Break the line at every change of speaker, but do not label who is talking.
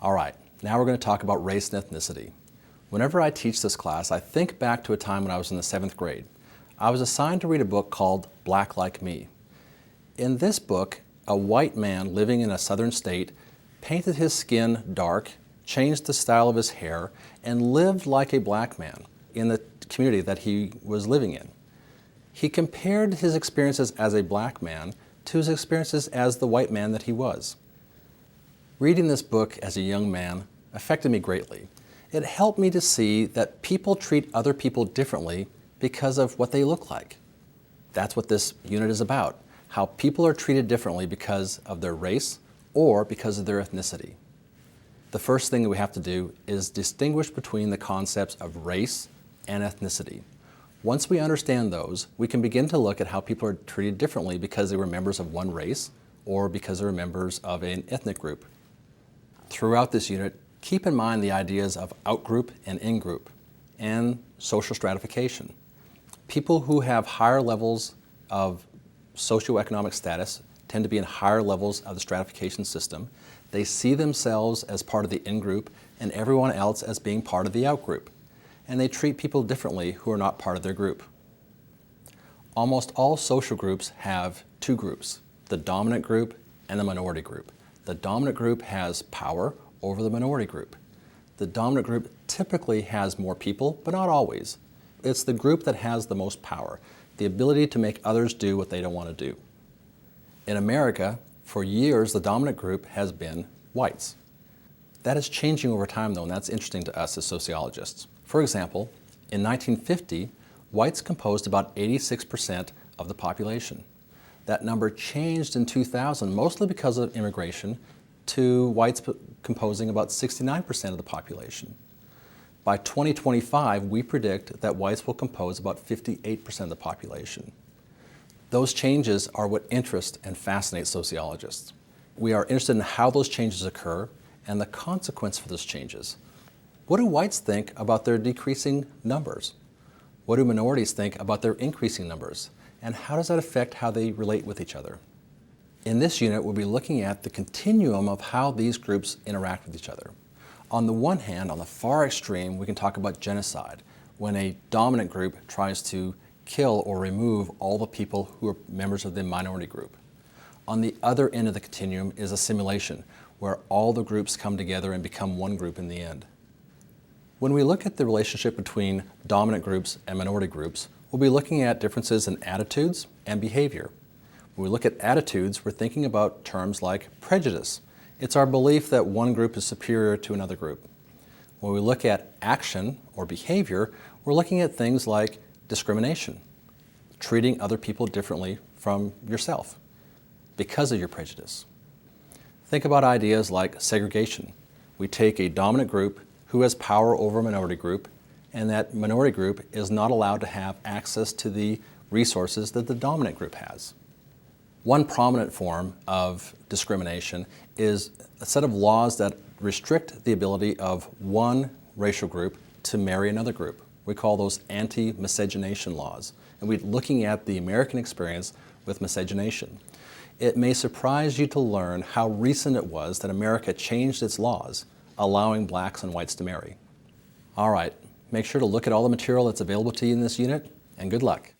All right, now we're going to talk about race and ethnicity. Whenever I teach this class, I think back to a time when I was in the 7th grade. I was assigned to read a book called Black Like Me. In this book, a white man living in a southern state painted his skin dark, changed the style of his hair, and lived like a black man in the community that he was living in. He compared his experiences as a black man to his experiences as the white man that he was. Reading this book as a young man affected me greatly. It helped me to see that people treat other people differently because of what they look like. That's what this unit is about, how people are treated differently because of their race or because of their ethnicity. The first thing that we have to do is distinguish between the concepts of race and ethnicity. Once we understand those, we can begin to look at how people are treated differently because they were members of one race or because they were members of an ethnic group. Throughout this unit, keep in mind the ideas of outgroup and in-group and social stratification. People who have higher levels of socioeconomic status tend to be in higher levels of the stratification system. They see themselves as part of the in-group and everyone else as being part of the out-group. And they treat people differently who are not part of their group. Almost all social groups have two groups, the dominant group and the minority group. The dominant group has power over the minority group. The dominant group typically has more people, but not always. It's the group that has the most power, the ability to make others do what they don't want to do. In America, for years, the dominant group has been whites. That is changing over time, though, and that's interesting to us as sociologists. For example, in 1950, whites composed about 86% of the population. That number changed in 2000, mostly because of immigration, to whites composing about 69% of the population. By 2025, we predict that whites will compose about 58% of the population. Those changes are what interest and fascinate sociologists. We are interested in how those changes occur and the consequence for those changes. What do whites think about their decreasing numbers? What do minorities think about their increasing numbers? And how does that affect how they relate with each other? In this unit, we'll be looking at the continuum of how these groups interact with each other. On the one hand, on the far extreme, we can talk about genocide, when a dominant group tries to kill or remove all the people who are members of the minority group. On the other end of the continuum is assimilation, where all the groups come together and become one group in the end. When we look at the relationship between dominant groups and minority groups, we'll be looking at differences in attitudes and behavior. When we look at attitudes, we're thinking about terms like prejudice. It's our belief that one group is superior to another group. When we look at action or behavior, we're looking at things like discrimination, treating other people differently from yourself because of your prejudice. Think about ideas like segregation. We take a dominant group who has power over a minority group, and that minority group is not allowed to have access to the resources that the dominant group has. One prominent form of discrimination is a set of laws that restrict the ability of one racial group to marry another group. We call those anti-miscegenation laws, and we're looking at the American experience with miscegenation. It may surprise you to learn how recent it was that America changed its laws, allowing blacks and whites to marry. All right, make sure to look at all the material that's available to you in this unit, and good luck.